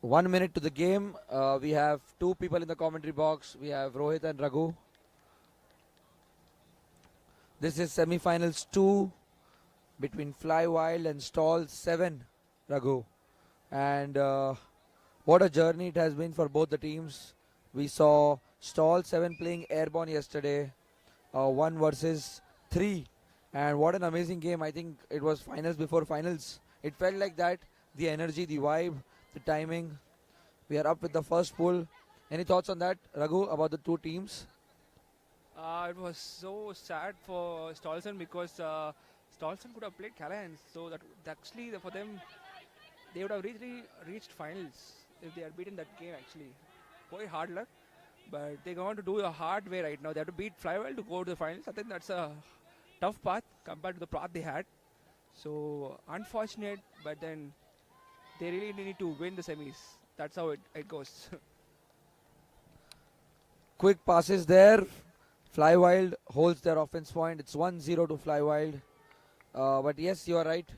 1 minute to the game. We have two people in the commentary box. We have Rohit and Raghu. This is semi-finals 2 between Flywild and Stall7, Raghu. And what a journey it has been for both the teams. We saw Stall7 playing Airborne yesterday, 1 versus 3. And what an amazing game. I think it was finals before finals. It felt like that. The energy, the vibe, the timing. We are up with the first pool. Any thoughts on that, Raghu, about the two teams? It was so sad for Stolzen because Stolzen could have played Callahans, so that actually for them they would have really reached finals if they had beaten that game. Actually, quite hard luck, but they're going to do the hard way right now. They have to beat Flywild to go to the finals. I think that's a tough path compared to the path they had. So unfortunate, but then they really need to win the semis. That's how it goes. Quick passes there. Flywild holds their offense point. It's 1-0 to Flywild. But yes, you are right.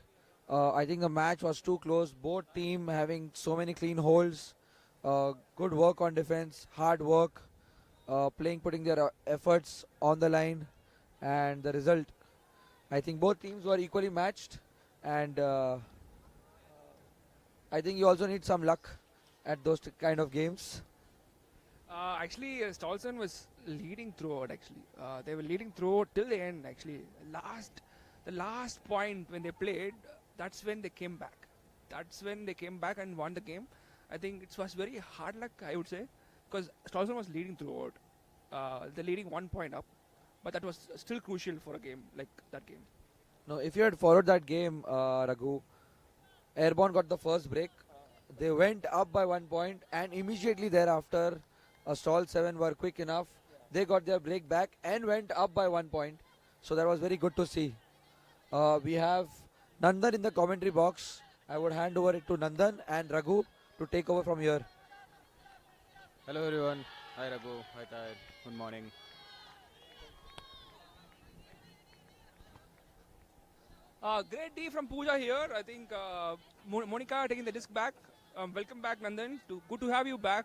I think the match was too close. Both team having so many clean holds. Good work on defense. Hard work. Putting their efforts on the line. And the result, I think both teams were equally matched. And I think you also need some luck at those kind of games. Actually, Stolzen was leading throughout. Actually, they were leading throughout till the end. Actually, the last point when they played, that's when they came back. That's when they came back and won the game. I think it was very hard luck, I would say, because Stolzen was leading throughout. They're leading 1 point up, but that was still crucial for a game like that game. No, if you had followed that game, Raghu, Airborne got the first break. They went up by 1 point, and immediately thereafter, Stall7 were quick enough. They got their break back and went up by 1 point. So that was very good to see. We have Nandan in the commentary box. I would hand over it to Nandan and Raghu to take over from here. Hello everyone. Hi Raghu. Hi Tahir. Good morning. Great D from Pooja here. I think Monica taking the disc back. Welcome back, Nandan. Good to have you back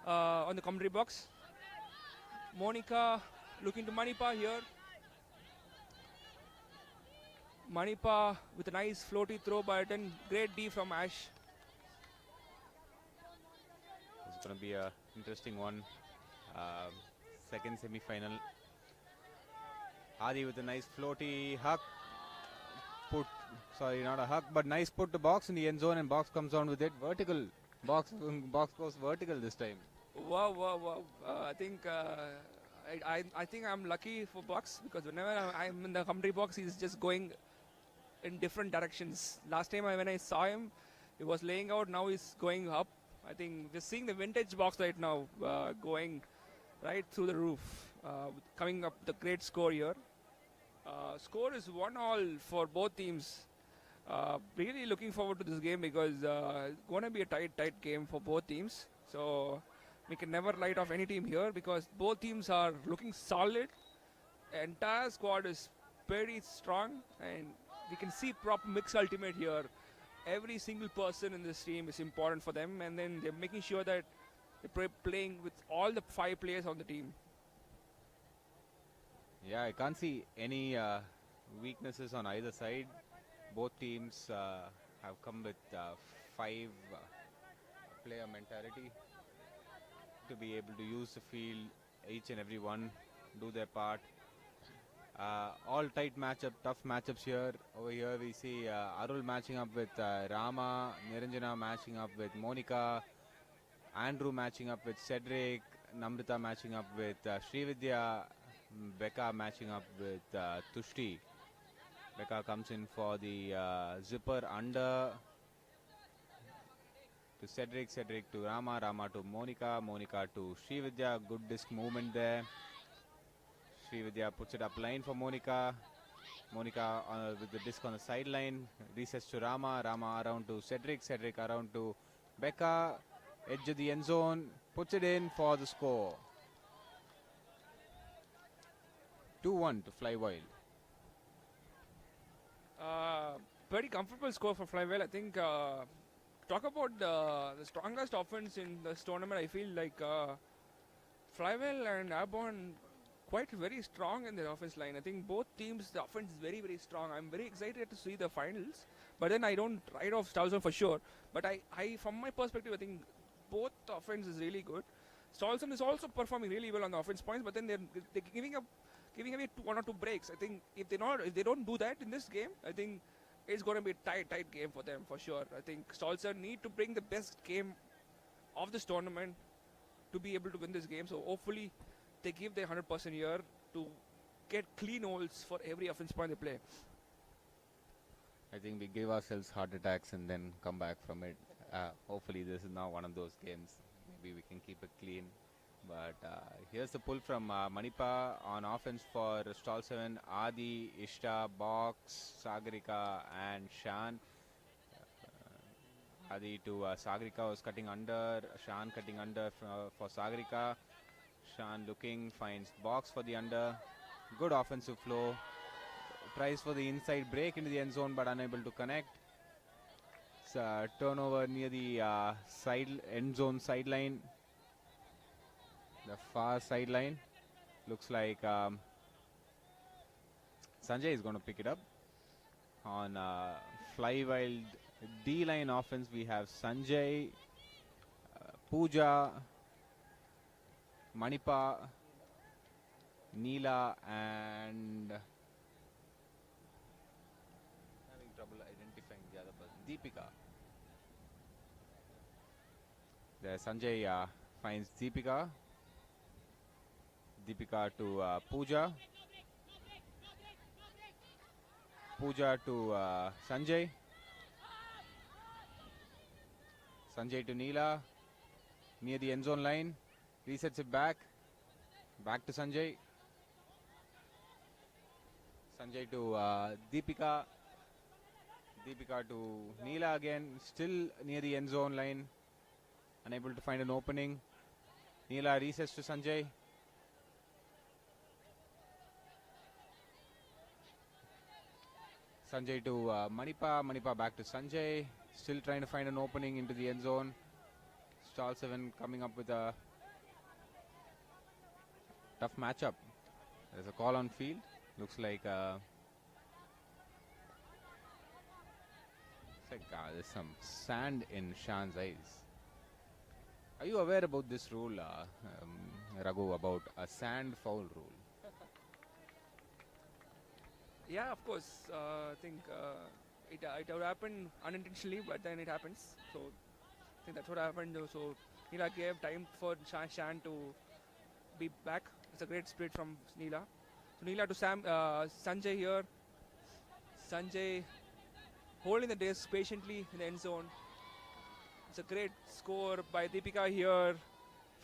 on the commentary box. Monica looking to Manipa here. Manipa with a nice floaty throw, but then great D from Ash. It's going to be a interesting one. Second semi-final. Adi with a nice floaty huck. Not a huck, but nice put to box in the end zone, and box comes on with it. Vertical. Box goes vertical this time. Wow. I think I think I'm lucky for Box because whenever I'm in the commentary box, he's just going in different directions. Last time when I saw him, he was laying out. Now he's going up. I think we're seeing the vintage Box right now, going right through the roof, coming up the great score here. Score is 1-1 for both teams. Really looking forward to this game because it's going to be a tight game for both teams. So we can never light off any team here because both teams are looking solid. Entire squad is very strong, and we can see proper mix ultimate here. Every single person in this team is important for them, and then they're making sure that they're playing with all the 5 players on the team. Yeah, I can't see any weaknesses on either side. Both teams have come with 5 player mentality to be able to use the field, each and every one do their part. All tight matchup, tough matchups here. Over here we see Arul matching up with Rama, Niranjana matching up with Monica, Andrew matching up with Cedric, Namrita matching up with Srividya, Becca matching up with Tushti. Becca comes in for the zipper under to Cedric to Rama to Monica to Srividya. Good disc movement there. Srividya puts it up line for Monica with the disc on the sideline. Resets to Rama around to Cedric around to Becca. Edge of the end zone. Puts it in for the score. 2-1 to Flywild. Very comfortable score for Flywild. I think talk about the strongest offense in this tournament, I feel like Flywild and Airborne quite very strong in their offense line. I think both teams, the offense is very, very strong. I'm very excited to see the finals. But then I don't write off Stall7 for sure. But I, from my perspective, I think both offense is really good. Stall7 is also performing really well on the offense points, but then they're giving away one or two breaks. I think if they don't do that in this game, I think it's going to be a tight game for them for sure. I think Stall7 need to bring the best game of this tournament to be able to win this game. So hopefully they give their 100% here to get clean holes for every offense point they play. I think we give ourselves heart attacks and then come back from it. Hopefully this is not one of those games. Maybe we can keep it clean. But here's the pull from Manipa on offense for Stall7. Adi, Ishta, Box, Sagarika and Shan. Adi to Sagarika was cutting under. Shan cutting under for Sagarika. Shan looking, finds Box for the under. Good offensive flow. Tries for the inside break into the end zone but unable to connect. It's a turnover near the end zone sideline. The far sideline. Looks like Sanjay is going to pick it up. On Flywild D-line offense, we have Sanjay, Pooja, Manipa, Neela, and having trouble identifying the other person, Deepika. There Sanjay finds Deepika. Deepika to Pooja. Pooja to Sanjay. Sanjay to Neela. Near the end zone line. Resets it back. Back to Sanjay. Sanjay to Deepika. Deepika to Neela again. Still near the end zone line. Unable to find an opening. Neela resets to Sanjay. Sanjay to Manipa. Manipa back to Sanjay. Still trying to find an opening into the end zone. Stall7 coming up with a tough matchup. There's a call on field. Looks like there's some sand in Shan's eyes. Are you aware about this rule, Raghu, about a sand foul rule? Yeah, of course. I think it would happen unintentionally, but then it happens. So I think that's what happened. So Neela gave time for Shan to be back. It's a great split from Neela. So Neela to Sanjay here. Sanjay holding the disc patiently in the end zone. It's a great score by Deepika here.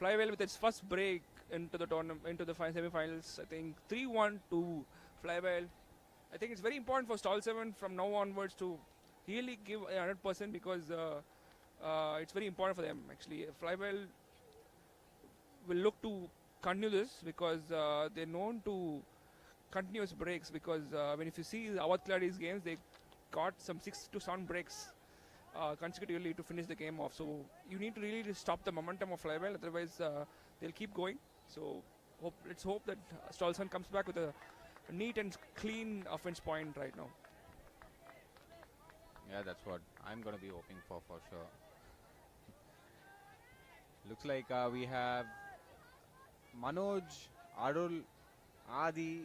Flywild with its first break into the tournament, into the semi-finals. I think 3-1 to Flywild. I think it's very important for Stall7 from now onwards to really give 100% because it's very important for them actually. Flywild will look to continue this because they're known to continuous breaks because when if you see Awadh Kladi's games, they got some 6 to 7 breaks consecutively to finish the game off. So you need to really stop the momentum of Flywild, otherwise they'll keep going. So let's hope that Stall7 comes back with a neat and clean offense point right now. Yeah, that's what I'm going to be hoping for sure. Looks like we have Manoj, Arul, Adi,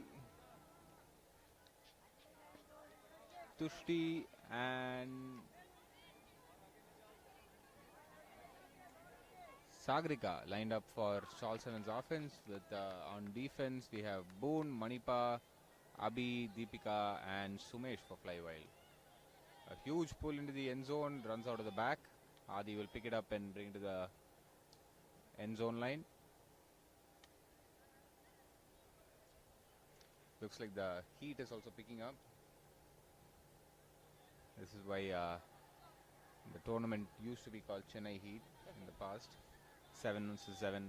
Tushti and Sagrika lined up for Stall7's offense. With on defense we have Boone, Manipa, Abhi, Deepika and Sumesh for Flywild. A huge pull into the end zone, runs out of the back. Adi will pick it up and bring it to the end zone line. Looks like the heat is also picking up. This is why the tournament used to be called Chennai Heat in the past. 7 versus 7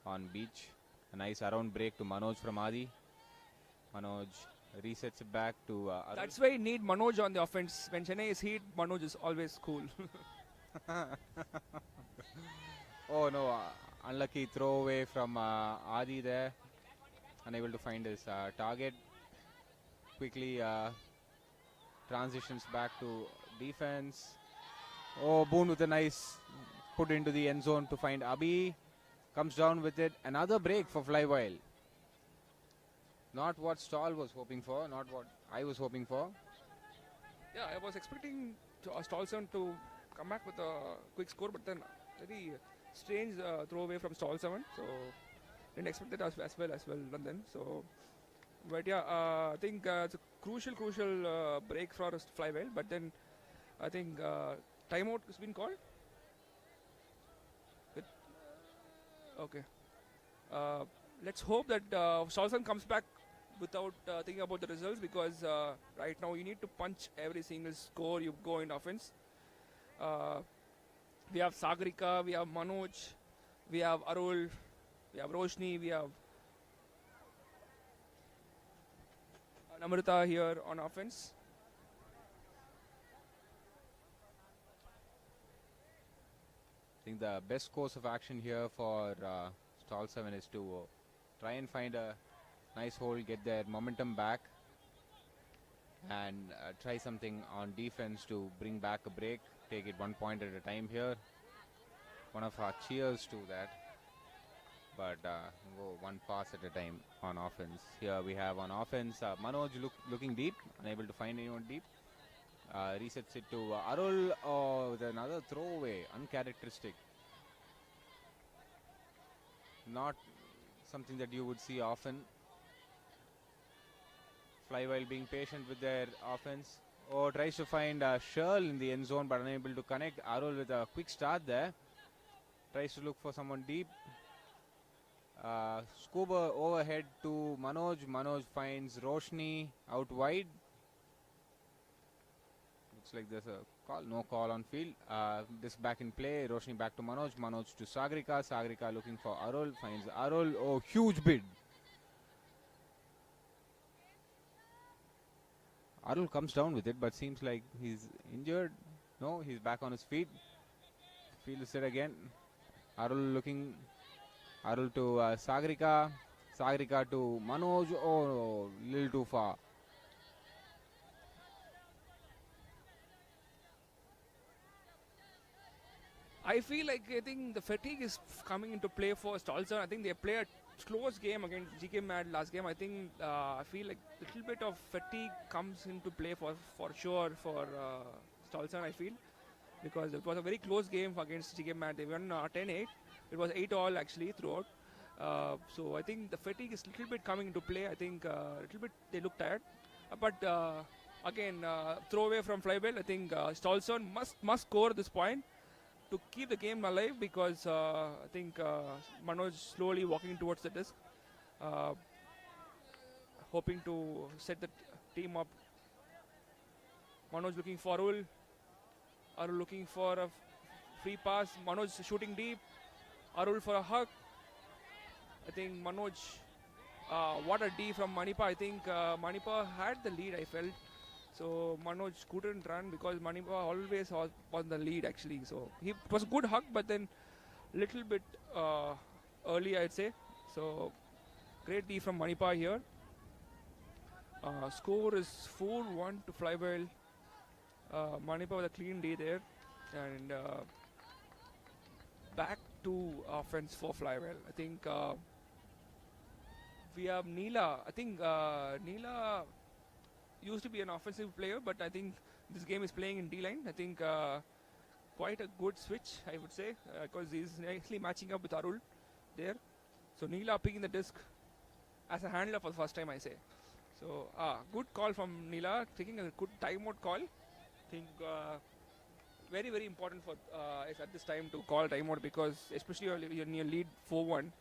on beach. A nice around break to Manoj from Adi. Manoj resets it back to That's why you need Manoj on the offense. When Chennai is heat, Manoj is always cool. Oh no, unlucky throwaway from Adi there. Unable to find his target. Quickly transitions back to defense. Oh, Boone with a nice put into the end zone to find Abhi. Comes down with it. Another break for Flywild. Not what Stall was hoping for, not what I was hoping for. Yeah, I was expecting Stall7 to come back with a quick score, but then very strange throwaway from Stall7. So didn't expect that as well done then. So, but yeah, I think it's a crucial break for us Flywild. But then I think timeout has been called. It, okay. Uh, let's hope that Stall7 comes back without thinking about the results, because right now you need to punch every single score you go in offense. We have Sagarika, we have Manoj, we have Arul, we have Roshni, we have Namrata here on offense. I think the best course of action here for Stall7 is to try and find a nice hole, get their momentum back, and try something on defense to bring back a break. Take it 1 point at a time here. One of our cheers to that. But go one pass at a time on offense. Here we have on offense Manoj looking deep, unable to find anyone deep. Resets it to Arul with another throwaway, uncharacteristic. Not something that you would see often. Flywild being patient with their offense. Oh, tries to find Shirl in the end zone but unable to connect. Arul with a quick start there. Tries to look for someone deep. Scuba overhead to Manoj. Manoj finds Roshni out wide. Looks like there's a call. No call on field. This back in play. Roshni back to Manoj. Manoj to Sagarika. Sagarika looking for Arul. Finds Arul. Oh, huge bid. Arul comes down with it, but seems like he's injured. No, he's back on his feet. Field is set again. Arul looking. Arul to Sagarika. Sagarika to Manoj. Oh, little too far. I think the fatigue is coming into play for Stall7. I think they play a close game against GK Mad last game. I think I feel like a little bit of fatigue comes into play for sure for Stall7. I feel, because it was a very close game against GK Mad. They won 10-8. It was 8-all actually throughout. So I think the fatigue is a little bit coming into play. I think a little bit they look tired. But again, throwaway from Flywild. I think Stall7 must score this point to keep the game alive, because I think Manoj slowly walking towards the disc, hoping to set the team up. Manoj looking for Arul. Arul looking for a free pass. Manoj shooting deep. Arul for a hug. I think Manoj, what a D from Manipa. I think Manipa had the lead, I felt. So Manoj couldn't run because Manipa always was on the lead actually. So it was a good hug, but then little bit early, I'd say. So great D from Manipa here. Score is 4-1 to Flywild. Manipa with a clean D there, and back to offense for Flywild. I think we have Neela. I think Neela used to be an offensive player, but I think this game is playing in D-line. I think quite a good switch, I would say, because he's nicely matching up with Arul there. So Neela picking the disc as a handler for the first time, I say. So good call from Neela, taking a good timeout call. I think very, very important for us at this time to call timeout, because especially you're near lead 4-1,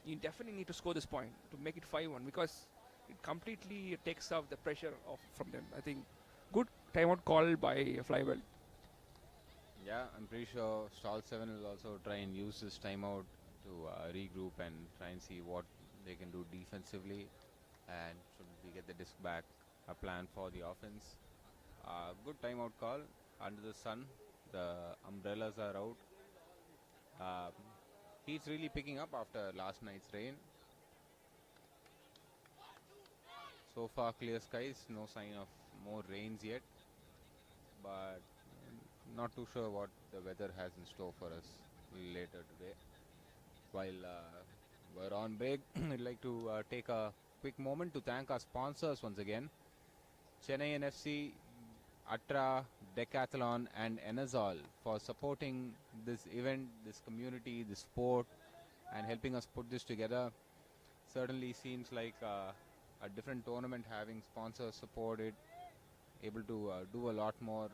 you definitely need to score this point to make it 5-1, because it completely takes off the pressure off from them. I think good timeout call by Flywild. Yeah, I'm pretty sure Stall7 will also try and use this timeout to regroup and try and see what they can do defensively, and should we get the disc back, a plan for the offense. Good timeout call under the sun. The umbrellas are out. Heat's really picking up after last night's rain. So far, clear skies, no sign of more rains yet. But not too sure what the weather has in store for us later today. While we're on break, I'd like to take a quick moment to thank our sponsors once again. Chennai NFC, Atra, Decathlon and Enazol for supporting this event, this community, this sport and helping us put this together. Certainly seems like a different tournament having sponsors supported, able to do a lot more.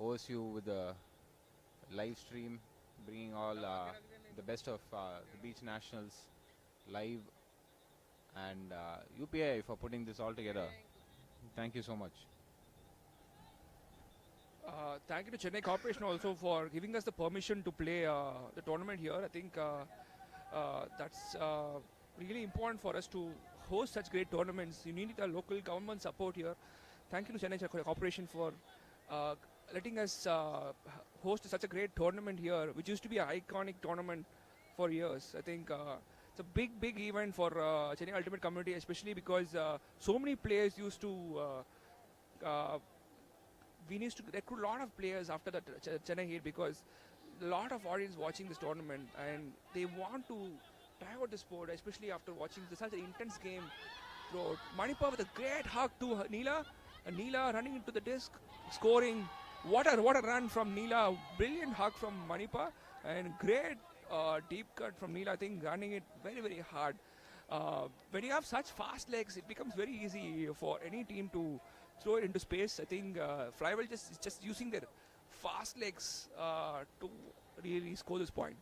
OSU with the live stream, bringing all the best of the Beach Nationals live, and UPI for putting this all together. Thank you so much. Thank you to Chennai Corporation also for giving us the permission to play the tournament here. I think that's really important for us to host such great tournaments. You need the local government support here. Thank you to Chennai Corporation for letting us host such a great tournament here, which used to be an iconic tournament for years. I think it's a big event for Chennai Ultimate community, especially because so many players used to we need to recruit a lot of players after the Chennai Heat, because a lot of audience watching this tournament and they want to try out the sport, especially after watching such an intense game throughout. Manipur with a great hug to Neela, and Neela running into the disc, scoring. What a run from Neela! Brilliant hug from Manipur and great deep cut from Neela. I think running it very hard. When you have such fast legs, it becomes very easy for any team to throw it into space. I think Flywild is just using their fast legs to really score this point.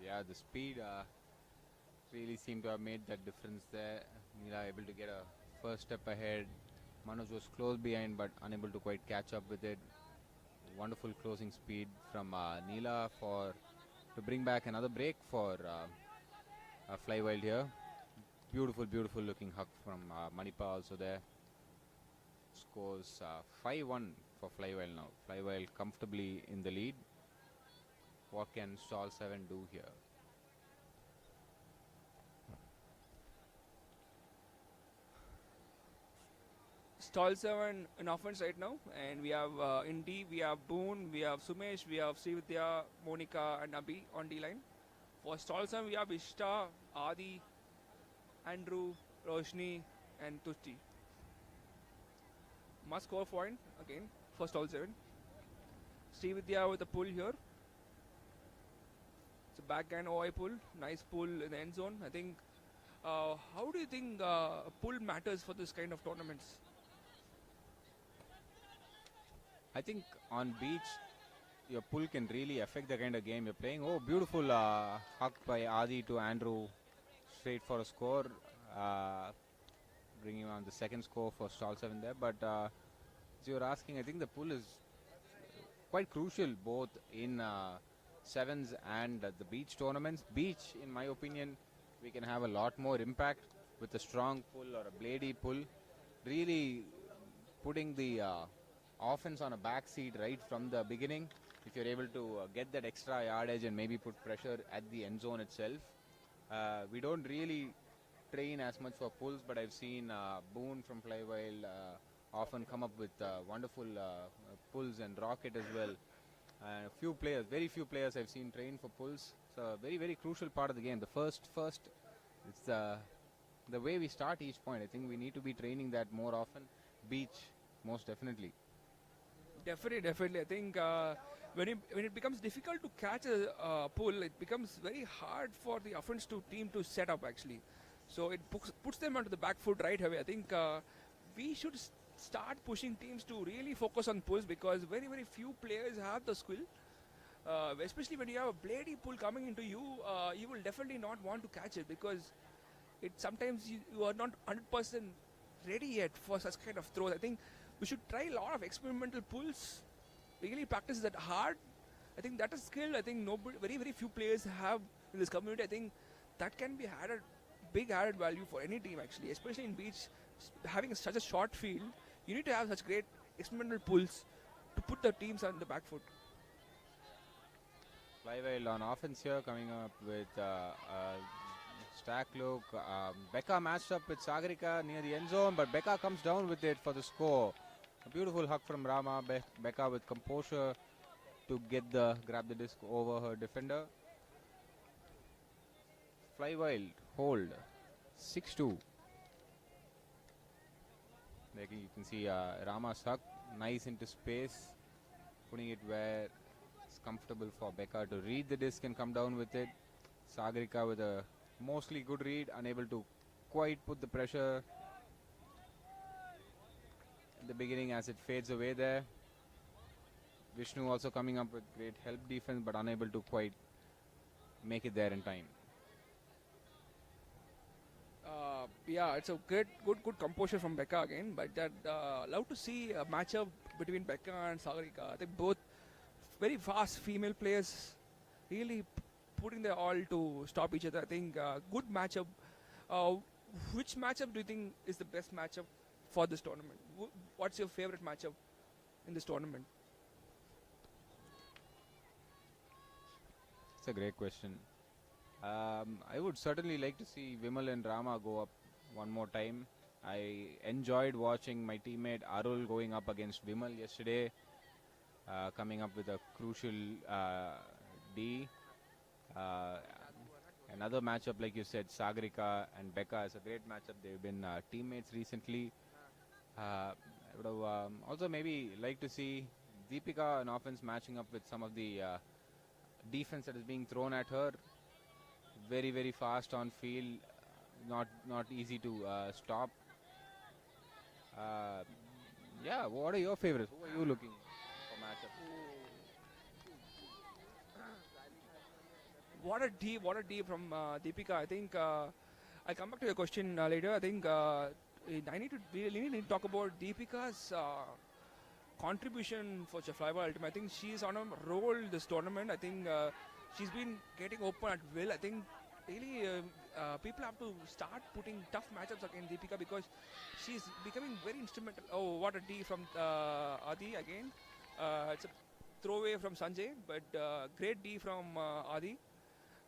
Yeah, the speed really seemed to have made that difference there. Neela able to get a first step ahead. Manoj was close behind but unable to quite catch up with it. Wonderful closing speed from Neela to bring back another break for Flywild here. Beautiful looking hug from Manipur also there. Scores 5-1 for Flywild now. Flywild comfortably in the lead. What can Stall7 do here? Stall7 in offense right now, and we have in D, we have Boone, we have Sumesh, we have Srividya, Monica and Abhi on D line. For Stall7 we have Ishta, Adi, Andrew, Roshni and Tushti. Must score point again for Stall7. Srividya with a pull here. It's a backhand OI pull, nice pull in the end zone. I think, how do you think pull matters for this kind of tournaments? I think on beach, your pull can really affect the kind of game you're playing. Oh, beautiful hug by Adi to Andrew, straight for a score, bringing on the second score for Stall7 there. But as you were asking, I think the pull is quite crucial both in sevens and the beach tournaments. Beach, in my opinion, we can have a lot more impact with a strong pull or a bladey pull, really putting the offense on a back seat right from the beginning. If you're able to get that extra yardage and maybe put pressure at the end zone itself. We don't really train as much for pulls, but I've seen Boone from Flywild often come up with wonderful pulls, and Rocket as well. Very few players I've seen train for pulls. It's a very crucial part of the game. The first, it's the way we start each point. I think we need to be training that more often. Beach, most definitely. Definitely. I think when it becomes difficult to catch a pull, it becomes very hard for the offense team to set up actually. So it puts them onto the back foot right away. I think we should start pushing teams to really focus on pulls, because very few players have the skill. Especially when you have a bladey pull coming into you, you will definitely not want to catch it, because sometimes you are not 100% ready yet for such kind of throws. I think we should try a lot of experimental pulls, really practice that hard. I think that is skill. I think very few players have in this community. I think that can be big added value for any team actually, especially in beach. Having such a short field, you need to have such great experimental pulls to put the teams on the back foot. Flywild on offense here, coming up with stack look. Becca matched up with Sagarika near the end zone, but Becca comes down with it for the score. A beautiful hug from Rama. Becca with composure to grab the disc over her defender. Flywild hold 6-2. There you can see Rama's hug, nice into space, putting it where it's comfortable for Becca to read the disc and come down with it. Sagarika with a mostly good read, unable to quite put the pressure at the beginning as it fades away there. Vishnu also coming up with great help defense, but unable to quite make it there in time. Yeah, it's a good composure from Becca again. But that love to see a matchup between Becca and Sagarika. I think both very fast female players, really putting their all to stop each other. I think good matchup. Which matchup do you think is the best matchup for this tournament? What's your favorite matchup in this tournament? It's a great question. I would certainly like to see Vimal and Rama go up one more time. I enjoyed watching my teammate Arul going up against Vimal yesterday, coming up with a crucial D. Another matchup, like you said, Sagarika and Becca is a great matchup. They've been teammates recently. I would have also maybe like to see Deepika in offense matching up with some of the defense that is being thrown at her. Very, very fast on field, not easy to stop. Yeah, what are your favorites? Who are you looking for matchups? What a D from Deepika. I think I'll come back to your question later. I think we really need to talk about Deepika's contribution for Flywild. I think she's on a roll this tournament. I think she's been getting open at will. I think really people have to start putting tough matchups against Deepika because she's becoming very instrumental. Oh, what a D from Adi again. It's a throwaway from Sanjay, but great D from Adi.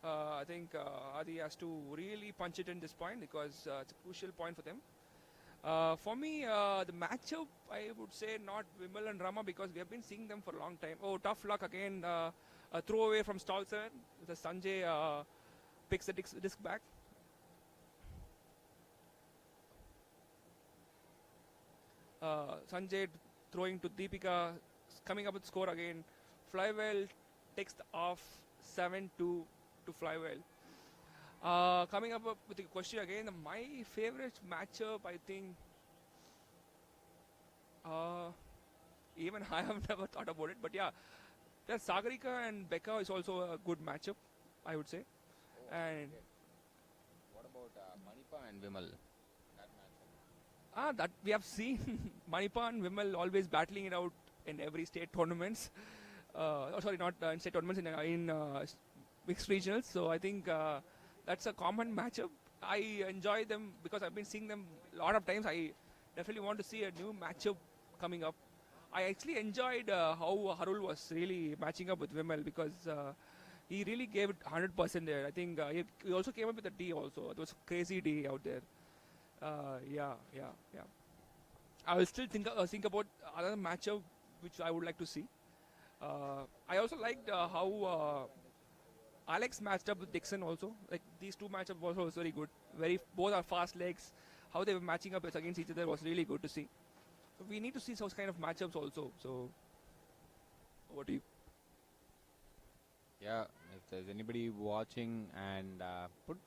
I think Adi has to really punch it in this point because it's a crucial point for them. For me, the matchup, I would say not Vimal and Rama because we have been seeing them for a long time. Oh, tough luck again. A throwaway from Stall7. The Sanjay picks the disc back. Sanjay throwing to Deepika, coming up with score again. Flywild takes the off 7-2 to Flywild. Coming up with the question again, my favorite matchup, I think, even I have never thought about it, but yeah, Sagarika and Becca is also a good matchup, I would say. Oh, And okay. What about Manipa and Vimal? That matchup. that we have seen Manipa and Vimal always battling it out in every state tournaments. Sorry, not in state tournaments, in mixed regionals. So I think that's a common matchup. I enjoy them because I've been seeing them a lot of times. I definitely want to see a new matchup coming up. I actually enjoyed how Harul was really matching up with Vimal because he really gave it 100% there. I think he also came up with a D also. It was a crazy D out there. Yeah. I will still think about another matchup which I would like to see. I also liked how Alex matched up with Dixon also. Like these two matchups was very good. Both are fast legs. How they were matching up against each other was really good to see. So we need to see those kind of matchups also. So over to you. Yeah, if there's anybody watching and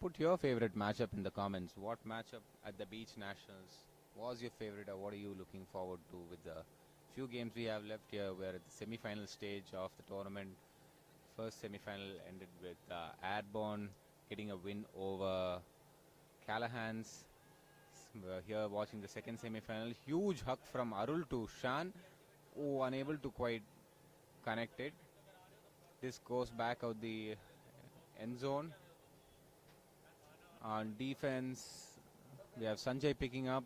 put your favorite matchup in the comments. What matchup at the Beach Nationals was your favorite, or what are you looking forward to with the few games we have left here? We're at the semi-final stage of the tournament. First semi-final ended with Airborne getting a win over Callahans. We're here watching the second semi-final. Huge hug from Arul to Shan, who unable to quite connect it. This goes back out the end zone. On defense, we have Sanjay picking up.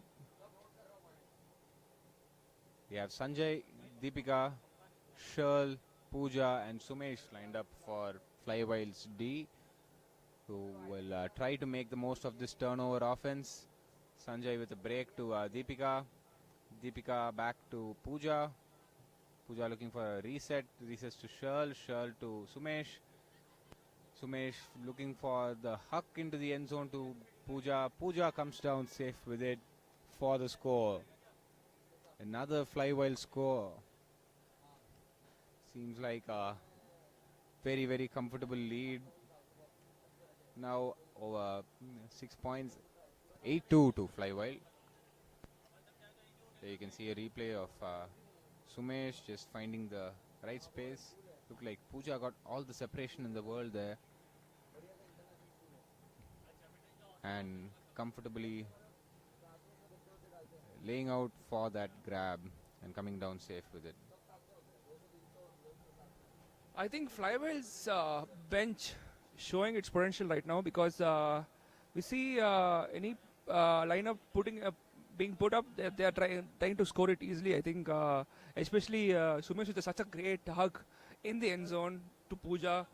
We have Sanjay, Deepika, Shirl, Pooja, and Sumesh lined up for Flywild's D, who will try to make the most of this turnover offense. Sanjay with a break to Deepika. Deepika back to Pooja. Pooja looking for a reset. Resets to Shirl. Shirl to Sumesh. Sumesh looking for the huck into the end zone to Pooja. Pooja comes down safe with it for the score. Another Flywild score. Seems like a very, very comfortable lead. Now over 6 points. 8-2 to Flywild. There you can see a replay of Sumesh just finding the right space. Looked like Pooja got all the separation in the world there. And comfortably laying out for that grab and coming down safe with it. I think Flywild's bench showing its potential right now because we see any lineup being put up, they are trying to score it easily. I think especially Sumesh with such a great hug in the end zone to Pooja.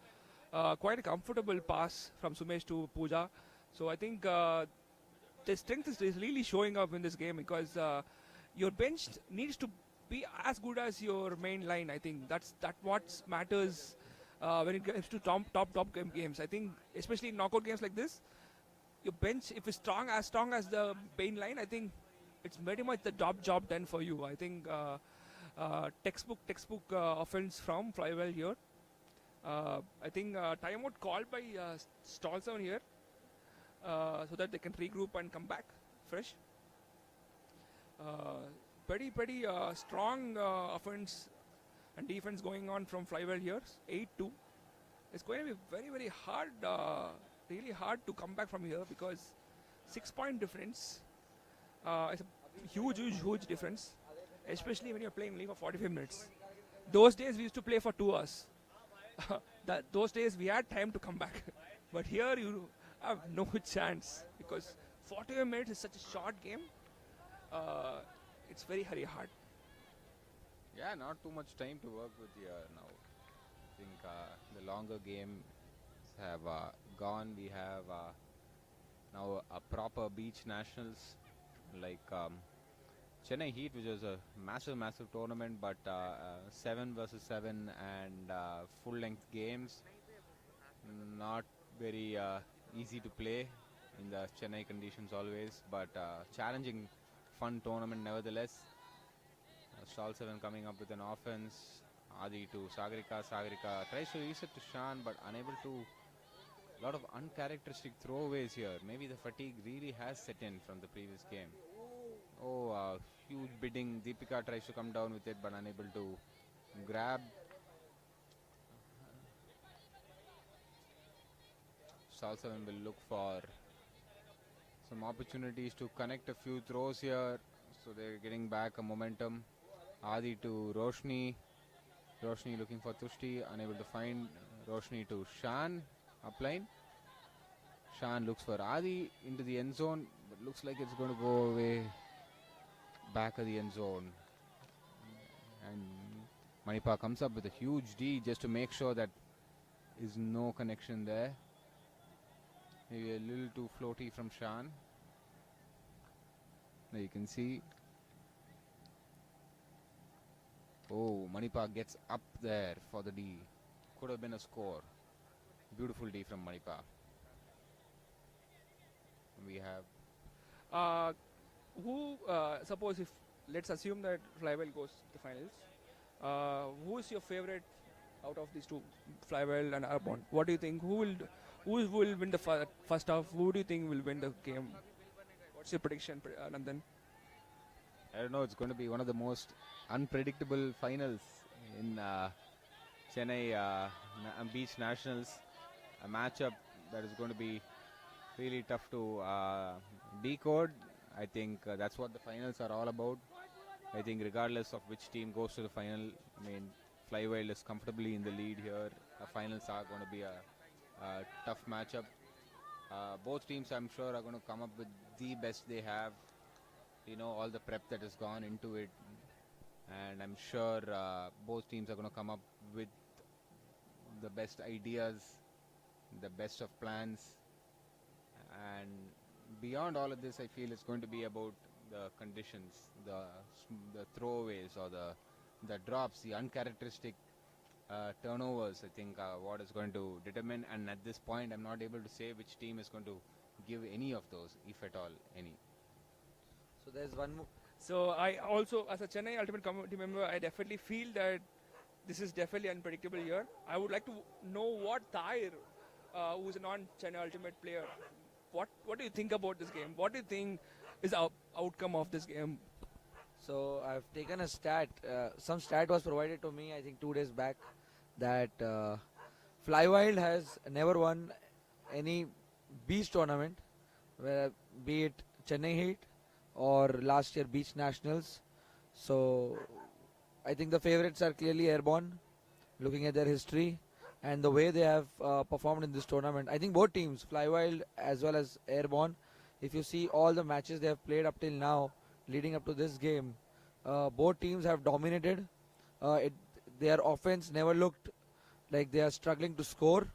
Quite a comfortable pass from Sumesh to Pooja. So I think the strength is really showing up in this game because your bench needs to be as good as your main line. I think that what matters when it comes to top games. I think especially in knockout games like this, your bench if it's strong as the main line, I think it's very much the job done for you. I think textbook offense from Flywild here. I think timeout called by Stall7 here so that they can regroup and come back fresh. Pretty strong offense and defense going on from Flywild here. 8-2. It's going to be very hard, really hard to come back from here because 6-point difference. It's a huge difference, especially when you're playing only for 45 minutes. Those days we used to play for 2 hours. Those days we had time to come back. But here you have no chance because 45 minutes is such a short game. It's very hard. Yeah, not too much time to work with here now. I think the longer games have gone. We have now a proper beach nationals like Chennai Heat, which was a massive tournament, but 7 versus 7 and full-length games. Not very easy to play in the Chennai conditions always, but challenging, fun tournament nevertheless. Stall7 coming up with an offense. Adi to Sagarika. Sagarika tries to reset to Shan, but unable to. A lot of uncharacteristic throwaways here. Maybe the fatigue really has set in from the previous game. Oh, huge bidding. Deepika tries to come down with it, but unable to grab. Stall7 will look for some opportunities to connect a few throws here. So they're getting back a momentum. Adi to Roshni. Roshni looking for Tushti, unable to find. Roshni to Shan, upline. Shan looks for Adi into the end zone, but looks like it's going to go away back of the end zone. And Manipa comes up with a huge D just to make sure that is no connection there. Maybe a little too floaty from Shan. There you can see. Oh, Manipa gets up there for the D. Could have been a score. Beautiful D from Manipa. We have Suppose if let's assume that Flywild goes to the finals, who is your favorite out of these two, Flywild and Airborne? What do you think? Who will win the first half? Who do you think will win the game? What's your prediction, Nandan? I don't know, it's going to be one of the most unpredictable finals in Chennai Beach Nationals. A matchup that is going to be really tough to decode. I think that's what the finals are all about. I think regardless of which team goes to the final, I mean, Flywild is comfortably in the lead here. The finals are going to be a tough matchup. Both teams, I'm sure, are going to come up with the best they have. You know, all the prep that has gone into it. and I'm sure both teams are going to come up with the best ideas, the best of plans, and beyond all of this, I feel it's going to be about the conditions, the throwaways or the drops, the uncharacteristic turnovers. I think what is going to determine. And at this point, I'm not able to say which team is going to give any of those, if at all, any. So there's one more. So I also, as a Chennai Ultimate committee member, I definitely feel that this is definitely unpredictable year. I would like to know what Tahir, who's a non-Chennai Ultimate player, what do you think about this game? What do you think is the outcome of this game? So I've taken a stat. Some stat was provided to me, I think 2 days back, that Flywild has never won any beach tournament, where be it Chennai Heat or last year Beach Nationals. So I think the favorites are clearly Airborne, looking at their history and the way they have performed in this tournament. I think both teams, Flywild as well as Airborne, if you see all the matches they have played up till now, leading up to this game, both teams have dominated. Their offense never looked like they are struggling to score.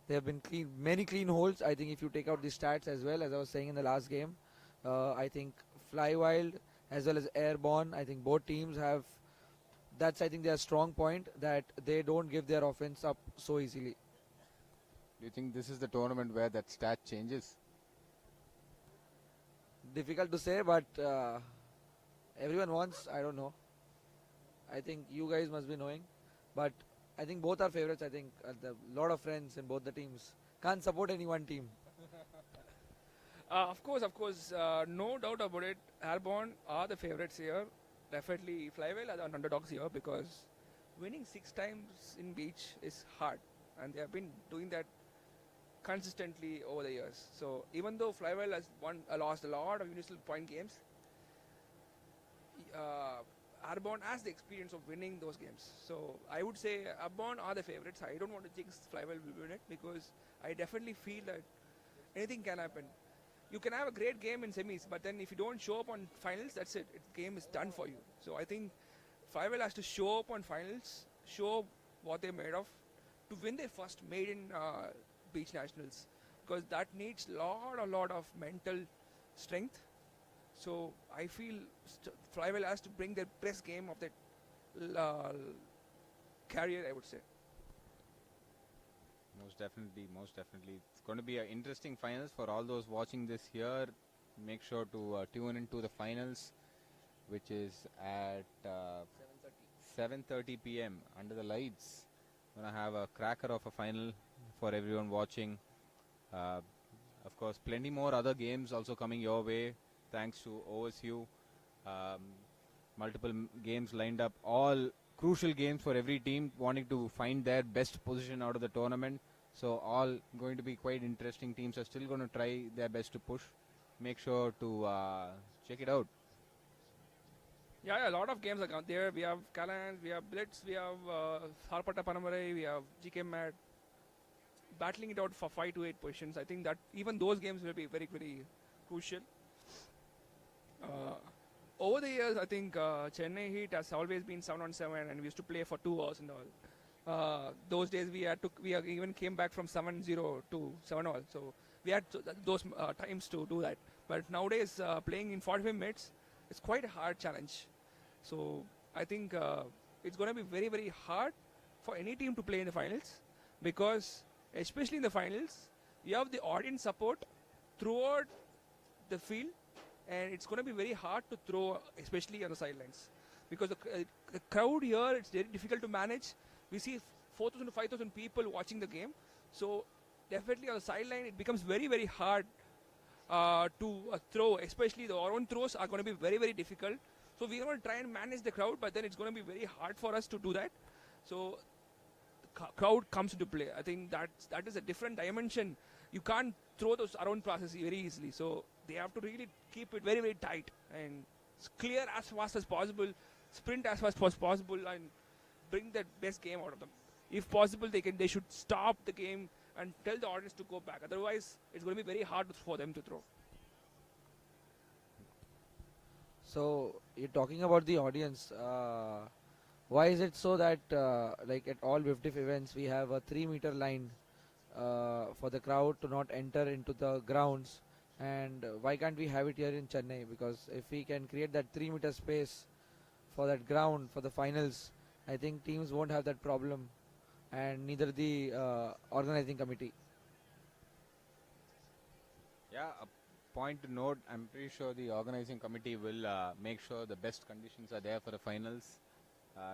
There have been many clean holds. I think if you take out the stats as well, as I was saying in the last game, I think Flywild as well as Airborne, I think both teams have. That's I think their strong point, that they don't give their offense up so easily. Do you think this is the tournament where that stat changes? Difficult to say, but everyone wants. I don't know. I think you guys must be knowing, but I think both are favorites. I think a lot of friends in both the teams. Can't support any one team. Of course, no doubt about it. Airborne are the favorites here. Definitely Flywild are the underdogs here because winning 6 times in beach is hard, and they have been doing that consistently over the years. So even though Flywild has lost a lot of universal point games, Airborne has the experience of winning those games. So I would say Airborne are the favorites. I don't want to jinx Flywild will win it because I definitely feel that anything can happen. You can have a great game in semis, but then if you don't show up on finals, that's it. The game is done for you. So I think Flywild has to show up on finals, show what they're made of, to win their first maiden beach nationals, because that needs a lot of mental strength. So I feel Flywild has to bring their best game of their career, I would say. Most definitely, most definitely. It's going to be an interesting finals for all those watching this here. Make sure to tune into the finals, which is at 7:30 p.m. under the lights. Going to have a cracker of a final for everyone watching. Of course, plenty more other games also coming your way, thanks to OSU. Multiple games lined up, all crucial games for every team wanting to find their best position out of the tournament. So all going to be quite interesting. Teams are still going to try their best to push. Make sure to check it out. Yeah, a lot of games are out there. We have Callahans, we have Blitz, we have Harpata Panamarai, we have GK Mat battling it out for 5 to 8 positions. I think that even those games will be very, very crucial. Over the years, I think Chennai Heat has always been 7-on-7, and we used to play for 2 hours and all. Those days we even came back from 7-0 to 7-all. So we had those times to do that. But nowadays, playing in 45 minutes, it's quite a hard challenge. So I think it's going to be very, very hard for any team to play in the finals, because especially in the finals, you have the audience support throughout the field, and it's going to be very hard to throw, especially on the sidelines, because the crowd here, it's very difficult to manage. We see 4,000 to 5,000 people watching the game, so definitely on the sideline it becomes very, very hard to throw, especially our own throws are going to be very, very difficult. So we're going to try and manage the crowd, but then it's going to be very hard for us to do that. So the crowd comes into play. I think that is a different dimension. You can't throw those around passes very easily. So they have to really keep it very, very tight and clear as fast as possible, sprint as fast as possible, and bring the best game out of them. If possible, they should stop the game and tell the audience to go back. Otherwise, it's going to be very hard for them to throw. So you're talking about the audience. Why is it so that like at all WIFDIF events we have a 3 meter line for the crowd to not enter into the grounds, and why can't we have it here in Chennai? Because if we can create that 3 meter space for that ground for the finals, I think teams won't have that problem, and neither the organizing committee. Yeah, a point to note, I'm pretty sure the organizing committee will make sure the best conditions are there for the finals.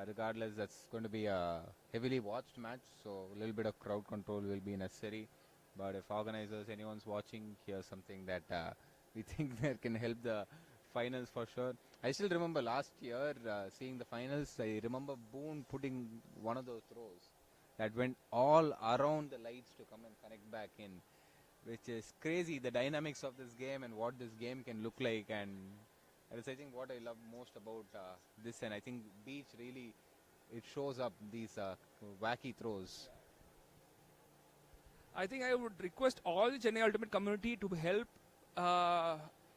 Regardless, that's going to be a heavily watched match, so a little bit of crowd control will be necessary. But if organizers, anyone's watching, here's something that we think that can help the finals for sure. I still remember last year seeing the finals. I remember Boone putting one of those throws that went all around the lights to come and connect back in, which is crazy. The dynamics of this game and what this game can look like, and that is, I think, what I love most about this. And I think Beach really it shows up these wacky throws. I think I would request all the Chennai Ultimate community to help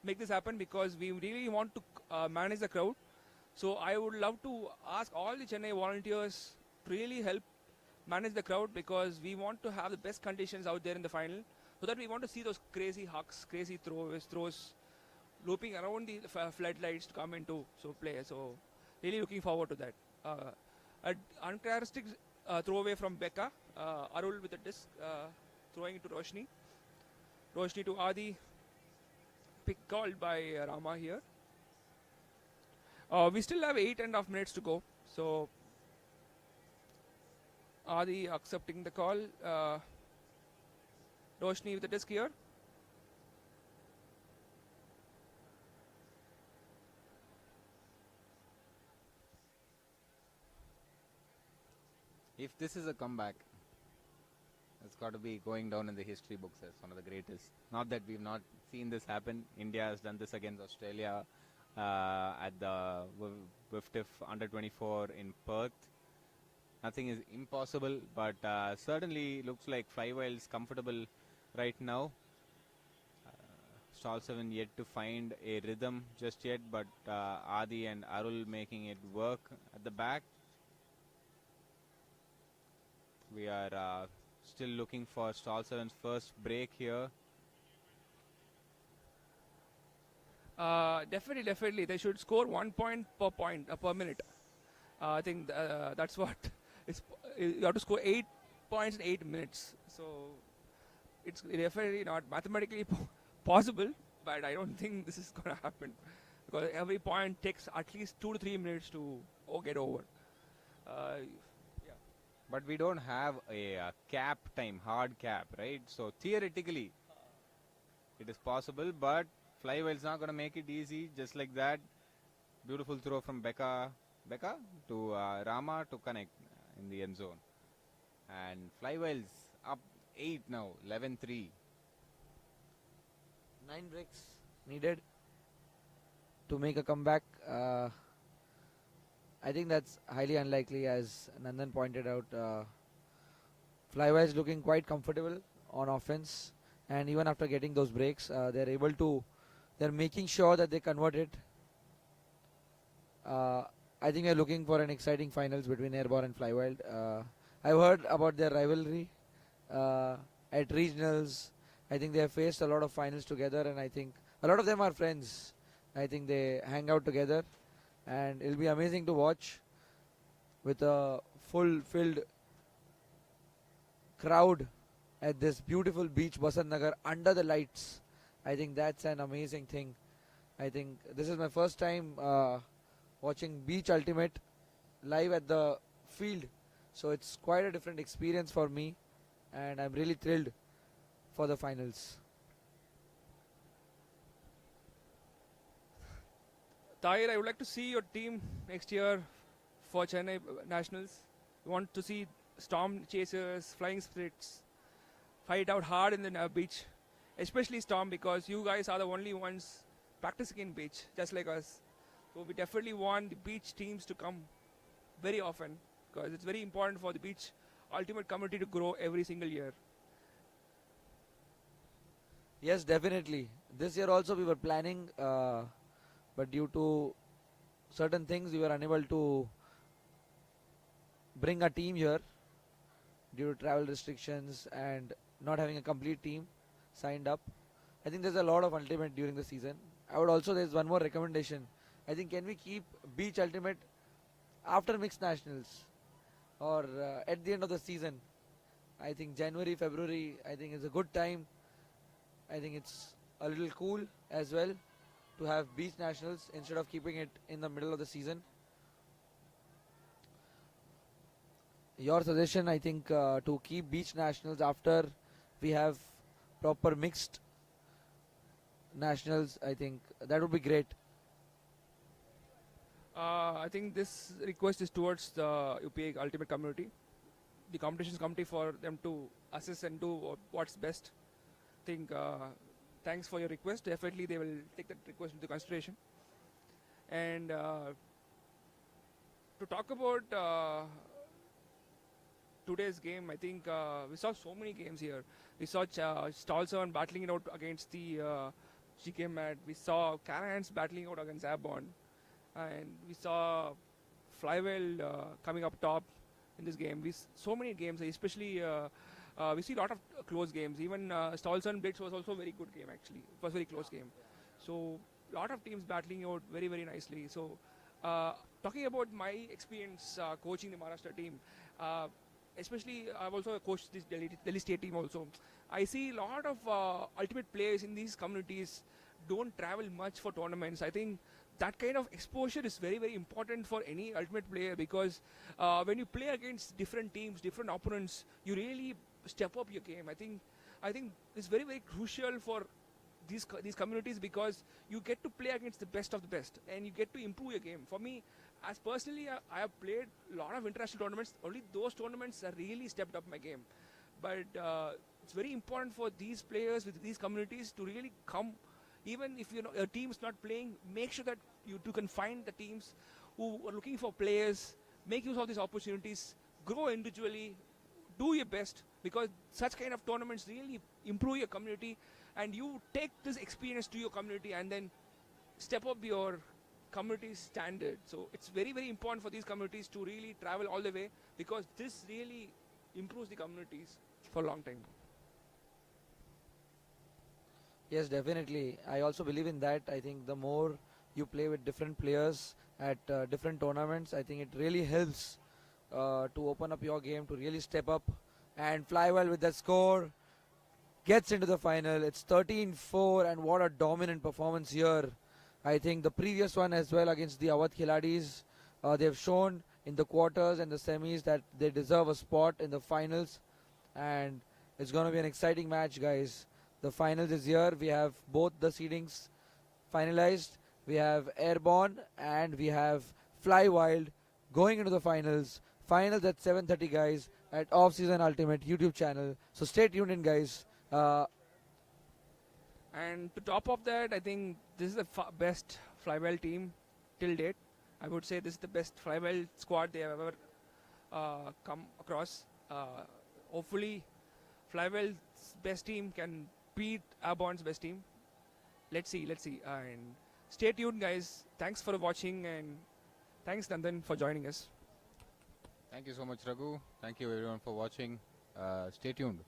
make this happen, because we really want to manage the crowd. So I would love to ask all the Chennai volunteers to really help manage the crowd, because we want to have the best conditions out there in the final, so that we want to see those crazy hucks, crazy throws looping around the floodlights to come into play. So really looking forward to that. An uncharacteristic throwaway from Becca, Arul with the disc, throwing it to Roshni. Roshni to Adi, pick called by Rama here. We still have 8.5 minutes to go, so Adi accepting the call. Roshni with the disc here. If this is a comeback, it's got to be going down in the history books as one of the greatest. Not that we've not seen this happen. India has done this against Australia at the WIFDIF Under 24 in Perth. Nothing is impossible, but certainly looks like Flywild is comfortable right now. Stall7 yet to find a rhythm just yet, but Adi and Arul making it work at the back. We are still looking for Stall7's first break here. Definitely. They should score 1 point per minute. I think that's what you have to score 8 points in 8 minutes. So it's definitely not mathematically possible, but I don't think this is going to happen, because every point takes at least 2 to 3 minutes to get over. But we don't have a cap time, hard cap, right? So theoretically, it is possible, but Flywild's not going to make it easy, just like that. Beautiful throw from Becca to Rama to connect in the end zone. And Flywild's up 8 now, 11-3. 9 breaks needed to make a comeback. I think that's highly unlikely, as Nandan pointed out. Flywild is looking quite comfortable on offense, and even after getting those breaks, they're making sure that they convert it. I think we're looking for an exciting finals between Airborne and Flywild. I've heard about their rivalry at regionals. I think they have faced a lot of finals together, and I think a lot of them are friends. I think they hang out together, and it'll be amazing to watch with a full-filled crowd at this beautiful beach, Basant Nagar, under the lights. I think that's an amazing thing. I think this is my first time watching Beach Ultimate live at the field, so it's quite a different experience for me, and I'm really thrilled for the finals. Tahir, I would like to see your team next year for Chennai Nationals. We want to see Storm Chasers, Flying Spirits fight out hard in the beach, especially Storm, because you guys are the only ones practicing in beach, just like us. So we definitely want the beach teams to come very often, because it's very important for the beach ultimate community to grow every single year. Yes, definitely. This year also we were planning but due to certain things we were unable to bring a team here due to travel restrictions and not having a complete team signed up. I think there's a lot of ultimate during the season. I would also, there's one more recommendation. I think can we keep beach ultimate after mixed nationals or at the end of the season? I think January, February, I think is a good time. I think it's a little cool as well to have beach nationals instead of keeping it in the middle of the season. Your suggestion, I think, to keep beach nationals after we have proper mixed nationals, I think that would be great. I think this request is towards the UPA Ultimate community, the competitions committee, for them to assess and do what's best. I think thanks for your request. Definitely they will take that request into consideration. And to talk about today's game, I think we saw so many games here. We saw Stall7 battling it out against the GK Mat. We saw Callahans battling out against Airborne. And we saw Flywild coming up top in this game. So many games, especially we see a lot of close games. Even Stall7 Blitz was also a very good game actually. It was a very close game. So a lot of teams battling out very, very nicely. So talking about my experience coaching the Maharashtra team, especially I've also coached this Delhi State team also. I see a lot of ultimate players in these communities don't travel much for tournaments. I think that kind of exposure is very, very important for any ultimate player, because when you play against different teams, different opponents, you really step up your game. I think it's very, very crucial for these communities, because you get to play against the best of the best and you get to improve your game. For me, as personally, I have played a lot of international tournaments. Only those tournaments have really stepped up my game. But it's very important for these players with these communities to really come. Even if your team is not playing, make sure that you can find the teams who are looking for players, make use of these opportunities, grow individually, do your best, because such kind of tournaments really improve your community, and you take this experience to your community and then step up your community standard. So it's very, very important for these communities to really travel all the way, because this really improves the communities for a long time. Yes, definitely. I also believe in that. I think the more you play with different players at different tournaments, I think it really helps to open up your game, to really step up and fly well with that score. Gets into the final. It's 13-4, and what a dominant performance here. I think the previous one as well against the Awadh Khiladis, they've shown in the quarters and the semis that they deserve a spot in the finals, and it's going to be an exciting match, guys. The finals is here. We have both the seedings finalized. We have Airborne and we have Flywild going into the finals. Finals at 7:30, guys, at Off Season Ultimate YouTube channel. So stay tuned in, guys. And to top of that, I think this is the best Flywild team till date. I would say this is the best Flywild squad they have ever come across. Hopefully, Flywild's best team can beat Airborne's best team. Let's see. And stay tuned, guys. Thanks for watching, and thanks, Nandan, for joining us. Thank you so much, Raghu. Thank you everyone for watching. Stay tuned.